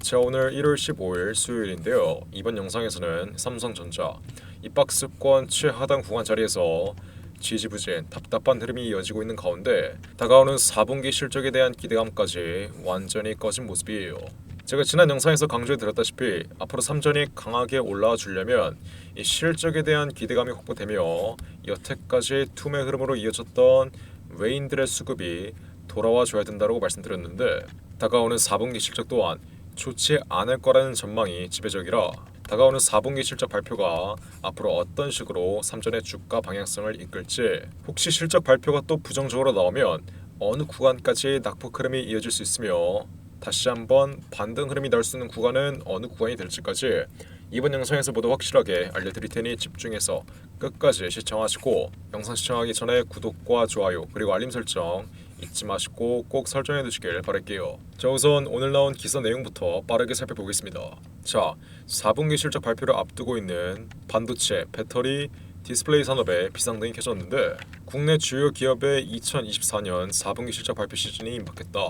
자, 오늘 1월 15일 수요일인데요. 이번 영상에서는 삼성전자 이 박스권 최하단 구간 자리에서 지지부진 답답한 흐름이 이어지고 있는 가운데 다가오는 4분기 실적에 대한 기대감까지 완전히 꺼진 모습이에요. 제가 지난 영상에서 강조해드렸다시피 앞으로 삼전이 강하게 올라와 주려면 이 실적에 대한 기대감이 확보되며 여태까지 툼의 흐름으로 이어졌던 외인들의 수급이 돌아와 줘야 된다고 말씀드렸는데 다가오는 4분기 실적 또한 좋지 않을 거라는 전망이 지배적이라 다가오는 4분기 실적 발표가 앞으로 어떤 식으로 삼전의 주가 방향성을 이끌지, 혹시 실적 발표가 또 부정적으로 나오면 어느 구간까지 낙폭 흐름이 이어질 수 있으며 다시 한번 반등 흐름이 나올 수 있는 구간은 어느 구간이 될지까지 이번 영상에서 모두 확실하게 알려드릴 테니 집중해서 끝까지 시청하시고, 영상 시청하기 전에 구독과 좋아요 그리고 알림 설정 잊지 마시고 꼭 설정해 두시길 바랄게요. 자, 우선 오늘 나온 기사 내용부터 빠르게 살펴보겠습니다. 자, 4분기 실적 발표를 앞두고 있는 반도체, 배터리, 디스플레이 산업에 비상등이 켜졌는데 국내 주요 기업의 2024년 4분기 실적 발표 시즌이 임박했다.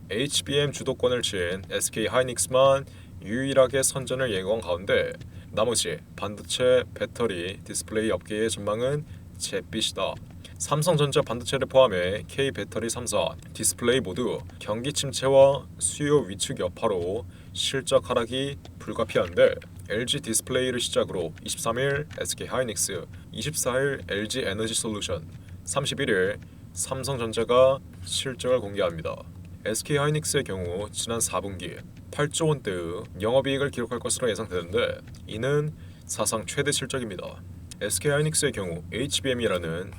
HBM 주도권을 쥔 SK 하이닉스만 유일하게 선전을 예고한 가운데 나머지 반도체, 배터리, 디스플레이 업계의 전망은 잿빛이다. 삼성전자 반도체를 포함해 K배터리 3사, 디스플레이 모두 경기 침체와 수요 위축 여파로 실적 하락이 불가피한데 LG 디스플레이를 시작으로 23일 SK 하이닉스, 24일 LG 에너지 솔루션, 31일 삼성전자가 실적을 공개합니다. SK 하이닉스의 경우 지난 4분기 8조 원대의 영업이익을 기록할 것으로 예상되는데 이는 사상 최대 실적입니다. SK 하이닉스의 경우 HBM이라는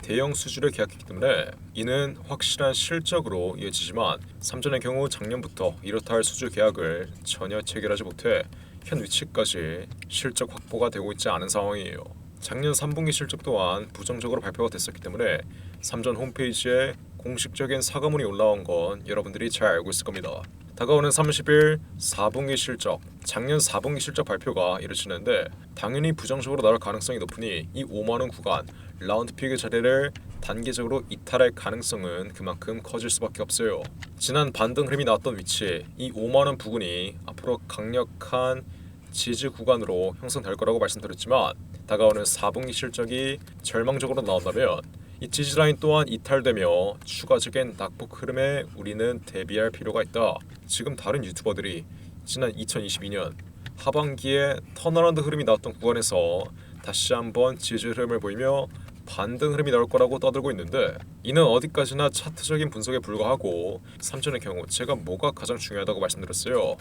대형 수주를 계약했기 때문에 이는 확실한 실적으로 이어지지만 삼전의 경우 작년부터 이렇다 할 수주 계약을 전혀 체결하지 못해 현 위치까지 실적 확보가 되고 있지 않은 상황이에요. 작년 3분기 실적 또한 부정적으로 발표가 됐었기 때문에 삼전 홈페이지에 공식적인 사과문이 올라온 건 여러분들이 잘 알고 있을 겁니다. 다가오는 30일 4분기 실적, 작년 4분기 실적 발표가 이루어지는데 당연히 부정적으로 나올 가능성이 높으니 이 5만원 구간 라운드 픽의 자리를 단기적으로 이탈할 가능성은 그만큼 커질 수밖에 없어요. 지난 반등 흐름이 나왔던 위치, 이 5만원 부근이 앞으로 강력한 지지 구간으로 형성될 거라고 말씀드렸지만 다가오는 4분기 실적이 절망적으로 나온다면 이 지지라인 또한 이탈되며 추가적인 낙폭 흐름에 우리는 대비할 필요가 있다. 지금 다른 유튜버들이 지난 2022년 하반기에 턴어라운드 흐름이 나왔던 구간에서 다시 한번 지지 흐름을 보이며 반등 흐름이 나올 거라고 떠들고 있는데 이는 어디까지나 차트적인 분석에 불과하고 삼전의 경우 제가 뭐가 가장 중요하다고 말씀드렸어요.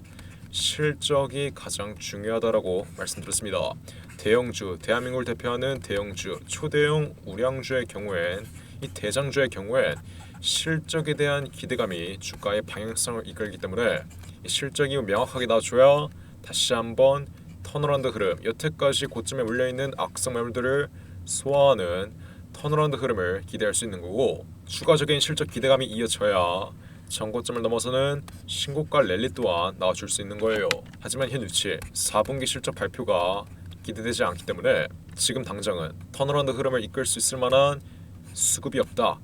실적이 가장 중요하다라고 말씀드렸습니다. 대형주, 대한민국을 대표하는 대형주, 초대형 우량주의 경우엔 이 대장주의 경우엔 실적에 대한 기대감이 주가의 방향성을 이끌기 때문에 이 실적이 명확하게 나와줘야 다시 한번 턴어라운드 흐름, 여태까지 고점에 물려있는 악성 매물들을 소화하는 턴어라운드 흐름을 기대할 수 있는 거고, 추가적인 실적 기대감이 이어져야 전고점을 넘어서는 신고가 랠리 또한 나와줄 수 있는 거예요. 하지만 현 위치 4분기 실적 발표가 기대되지 않기 때문에 지금 당장은 턴어라운드 흐름을 이끌 수 있을 만한 수급이 없다.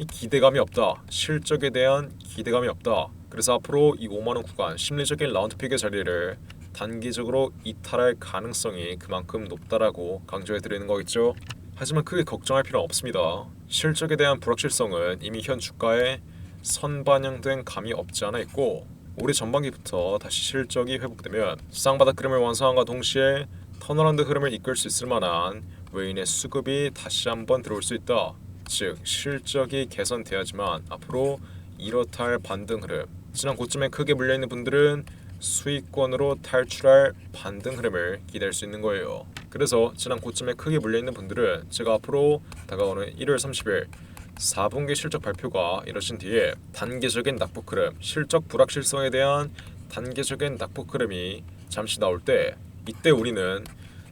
이 기대감이 없다. 실적에 대한 기대감이 없다. 그래서 앞으로 이 5만원 구간 심리적인 라운드픽의 자리를 단기적으로 이탈할 가능성이 그만큼 높다라고 강조해드리는 거겠죠. 하지만 크게 걱정할 필요는 없습니다. 실적에 대한 불확실성은 이미 현 주가에 선반영된 감이 없지 않아 있고 올해 전반기부터 다시 실적이 회복되면 쌍바닥 흐름을 완성함과 동시에 턴어라운드 흐름을 이끌 수 있을 만한 외인의 수급이 다시 한번 들어올 수 있다. 즉 실적이 개선돼야지만 앞으로 이렇다 할 반등 흐름, 지난 고점에 크게 물려있는 분들은 수익권으로 탈출할 반등 흐름을 기대할 수 있는 거예요. 그래서 지난 고점에 크게 물려있는 분들은 제가 앞으로 다가오는 1월 30일 4분기 실적 발표가 이뤄진 뒤에 단기적인 낙폭 흐름, 실적 불확실성에 대한 단기적인 낙폭 흐름이 잠시 나올 때 이때 우리는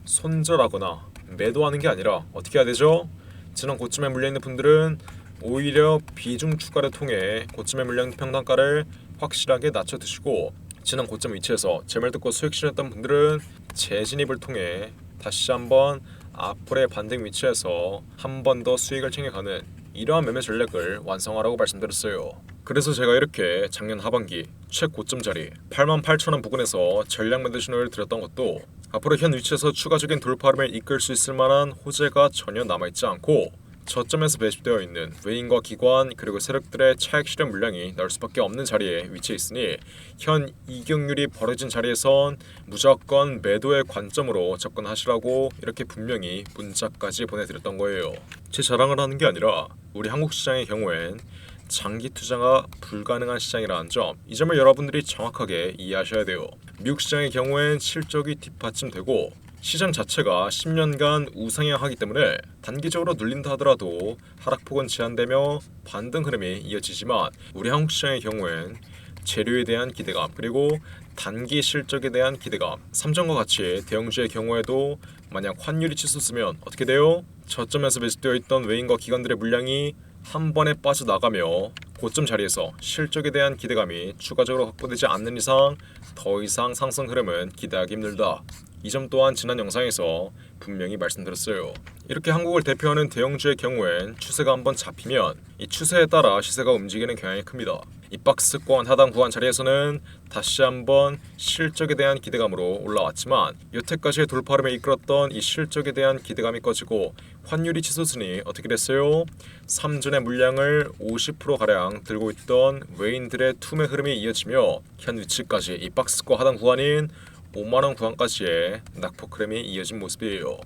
손절하거나 매도하는 게 아니라 어떻게 해야 되죠? 지난 고점에 물려있는 분들은 오히려 비중 추가를 통해 고점에 물려있는 평단가를 확실하게 낮춰두시고, 지난 고점 위치에서 제말 듣고 수익 실현했던 분들은 재진입을 통해 다시 한번 앞으로의 반등 위치에서 한 번 더 수익을 챙겨가는 이러한 매매 전략을 완성하라고 말씀드렸어요. 그래서 제가 이렇게 작년 하반기 최고점 자리 88,000원 부근에서 전략 매도 신호를 드렸던 것도 앞으로 현 위치에서 추가적인 돌파름을 이끌 수 있을 만한 호재가 전혀 남아있지 않고 저점에서 배치되어 있는 외인과 기관 그리고 세력들의 차익 실현 물량이 나올 수밖에 없는 자리에 위치해 있으니 현 이격률이 벌어진 자리에선 무조건 매도의 관점으로 접근하시라고 이렇게 분명히 문자까지 보내드렸던 거예요. 제 자랑을 하는 게 아니라 우리 한국 시장의 경우엔 장기 투자가 불가능한 시장이라는 점, 이 점을 여러분들이 정확하게 이해하셔야 돼요. 미국 시장의 경우엔 실적이 뒷받침되고 시장 자체가 10년간 우상향하기 때문에 단기적으로 눌린다 하더라도 하락폭은 제한되며 반등 흐름이 이어지지만 우리 한국 시장의 경우엔 재료에 대한 기대감 그리고 단기 실적에 대한 기대감, 삼성과 같이 대형주의 경우에도 만약 환율이 치솟으면 어떻게 돼요? 저점에서 매집되어 있던 외인과 기관들의 물량이 한 번에 빠져나가며 고점 자리에서 실적에 대한 기대감이 추가적으로 확보되지 않는 이상 더 이상 상승 흐름은 기대하기 힘들다. 이 점 또한 지난 영상에서 분명히 말씀드렸어요. 이렇게 한국을 대표하는 대형주의 경우엔 추세가 한번 잡히면 이 추세에 따라 시세가 움직이는 경향이 큽니다. 이 박스권 하단 구간 자리에서는 다시 한번 실적에 대한 기대감으로 올라왔지만 여태까지의 돌파름에 이끌었던 이 실적에 대한 기대감이 꺼지고 환율이 치솟으니 어떻게 됐어요? 3전의 물량을 50%가량 들고 있던 외인들의 투매 흐름이 이어지며 현 위치까지 이 박스권 하단 구간인 5만원 구간까지의 낙폭 흐름이 이어진 모습이에요.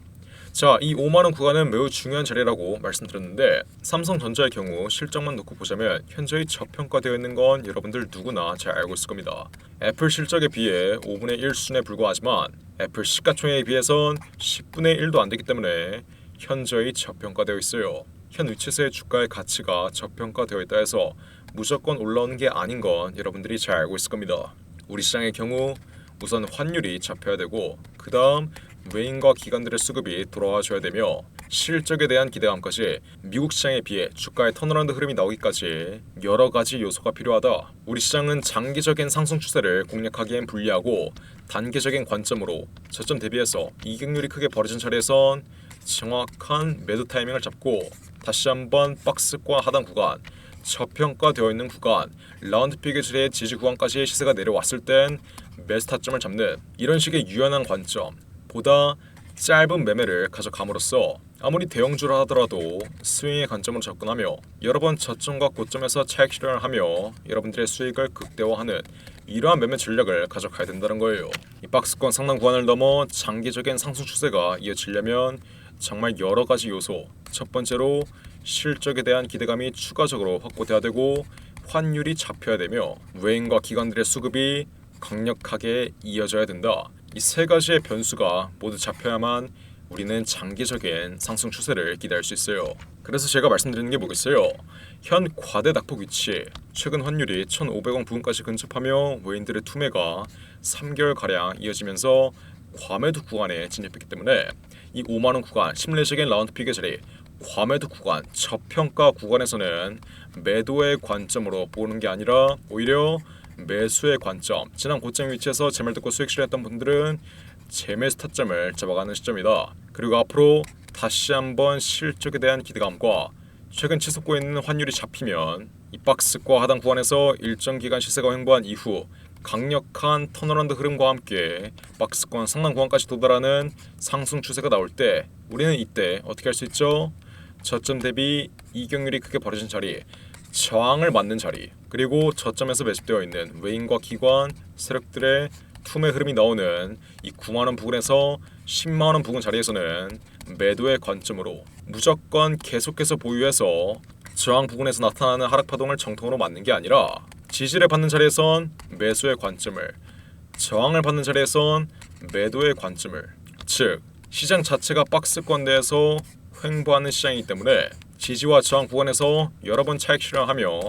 자, 이 5만원 구간은 매우 중요한 자리라고 말씀드렸는데 삼성전자의 경우 실적만 놓고 보자면 현저히 저평가되어 있는 건 여러분들 누구나 잘 알고 있을 겁니다. 애플 실적에 비해 5분의 1 수준에 불과하지만 애플 시가총액에 비해선 10분의 1도 안 되기 때문에 현저히 저평가되어 있어요. 현 위치에서의 주가의 가치가 저평가되어 있다 해서 무조건 올라오는 게 아닌 건 여러분들이 잘 알고 있을 겁니다. 우리 시장의 경우 우선 환율이 잡혀야 되고 그 다음 외인과 기관들의 수급이 돌아와줘야 되며 실적에 대한 기대감까지 미국 시장에 비해 주가의 턴어라운드 흐름이 나오기까지 여러 가지 요소가 필요하다. 우리 시장은 장기적인 상승 추세를 공략하기엔 불리하고 단기적인 관점으로 저점 대비해서 이격률이 크게 벌어진 자리에선 정확한 매도 타이밍을 잡고 다시 한번 박스권 하단 구간 저평가되어 있는 구간 라운드 피겨줄의 지지 구간까지 시세가 내려왔을 땐 매수 타점을 잡는 이런 식의 유연한 관점 보다 짧은 매매를 가져감으로써 아무리 대형주라 하더라도 스윙의 관점으로 접근하며 여러 번 저점과 고점에서 차익 실현을 하며 여러분들의 수익을 극대화하는 이러한 매매 전략을 가져가야 된다는 거예요. 이 박스권 상단 구간을 넘어 장기적인 상승 추세가 이어지려면 정말 여러 가지 요소, 첫 번째로 실적에 대한 기대감이 추가적으로 확보돼야 되고 환율이 잡혀야 되며 외인과 기관들의 수급이 강력하게 이어져야 된다. 이 세 가지의 변수가 모두 잡혀야만 우리는 장기적인 상승 추세를 기대할 수 있어요. 그래서 제가 말씀드리는 게 뭐겠어요? 현 과대 낙폭 위치, 최근 환율이 1,500원 부근까지 근접하며 외인들의 투매가 3개월가량 이어지면서 과매도 구간에 진입했기 때문에 이 5만원 구간, 심리적인 라운드 픽의 자리 과매도 구간, 저평가 구간에서는 매도의 관점으로 보는 게 아니라 오히려 매수의 관점, 지난 고점 위치에서 제 말 듣고 수익 실현했던 분들은 재매수 타점을 잡아가는 시점이다. 그리고 앞으로 다시 한번 실적에 대한 기대감과 최근 치솟고 있는 환율이 잡히면 이 박스권 하단 구간에서 일정 기간 시세가 횡보한 이후 강력한 턴어라운드 흐름과 함께 박스권 상단 구간까지 도달하는 상승 추세가 나올 때 우리는 이때 어떻게 할 수 있죠? 저점 대비 이격률이 크게 벌어진 자리, 저항을 맞는 자리, 그리고 저점에서 매집되어 있는 외인과 기관, 세력들의 투매 흐름이 나오는 이 9만원 부근에서 10만원 부근 자리에서는 매도의 관점으로 무조건 계속해서 보유해서 저항 부근에서 나타나는 하락 파동을 정통으로 맞는 게 아니라 지지를 받는 자리에선 매수의 관점을, 저항을 받는 자리에선 매도의 관점을, 즉 시장 자체가 박스권 내에서 횡보하는 시장이기 때문에 지지와 저항 구간에서 여러 번 차익 실현하며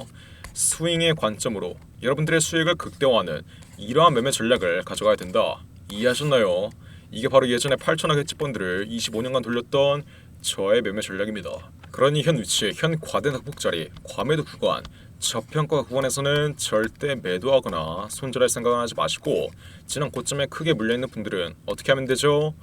스윙의 관점으로 여러분들의 수익을 극대화하는 이러한 매매 전략을 가져가야 된다. 이해하셨나요? 이게 바로 예전에 8천억 헤지펀드를 25년간 돌렸던 저의 매매 전략입니다. 그러니 현 위치, 현 과대 낙폭 자리, 과매도 구간, 저평가 구간에서는 절대 매도하거나 손절할 생각은 하지 마시고 지난 고점에 크게 물려있는 분들은 어떻게 하면 되죠?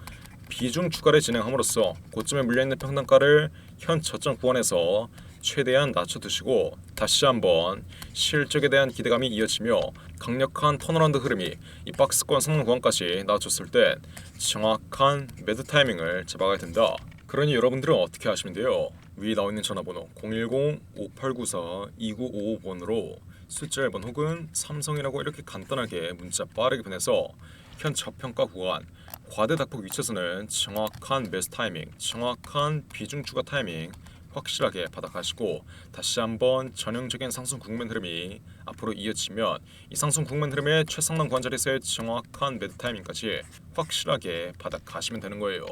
비중 추가를 진행함으로써 고점에 물려있는 평단가를 현 저점 구간에서 최대한 낮춰두시고 다시 한번 실적에 대한 기대감이 이어지며 강력한 턴어라운드 흐름이 이 박스권 상승 구간까지 나와줬을 때 정확한 매도 타이밍을 잡아가야 된다. 그러니 여러분들은 어떻게 하시면 돼요? 위에 나와 있는 전화번호 010-5894-2955번으로 숫자 1번 혹은 삼성이라고 이렇게 간단하게 문자 빠르게 보내서 현 저평가 구간 과대낙폭 위치에서는 정확한 매수 타이밍, 정확한 비중 추가 타이밍 확실하게 받아가시고 다시 한번 전형적인 상승 국면 흐름이 앞으로 이어지면 이 상승 국면 흐름의 최상단 구간 자리에서의 정확한 매도 타이밍까지 확실하게 받아가시면 되는 거예요.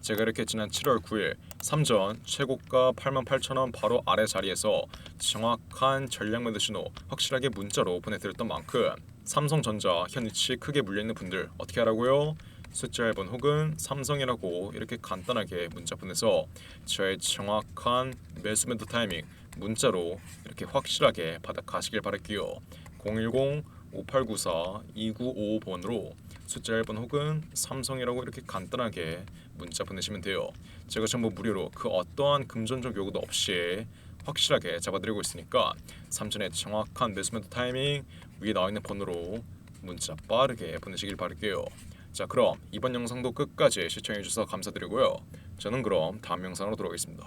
제가 이렇게 지난 7월 9일 삼전 최고가 88,000원 바로 아래 자리에서 정확한 전략 매도 신호 확실하게 문자로 보내드렸던 만큼 삼성전자 현 위치 크게 물려있는 분들 어떻게 하라고요? 숫자 1번 혹은 삼성이라고 이렇게 간단하게 문자 보내서 저의 정확한 매수 매도 타이밍 문자로 이렇게 확실하게 받아가시길 바랄게요. 010-5894-2955번으로 숫자 1번 혹은 삼성이라고 이렇게 간단하게 문자 보내시면 돼요. 제가 전부 무료로 그 어떠한 금전적 요구도 없이 확실하게 잡아드리고 있으니까 삼전의 정확한 매수 매도 타이밍 위에 나와 있는 번호로 문자 빠르게 보내시길 바랄게요. 자, 그럼 이번 영상도 끝까지 시청해 주셔서 감사드리고요. 저는 그럼 다음 영상으로 돌아오겠습니다.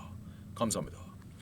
감사합니다.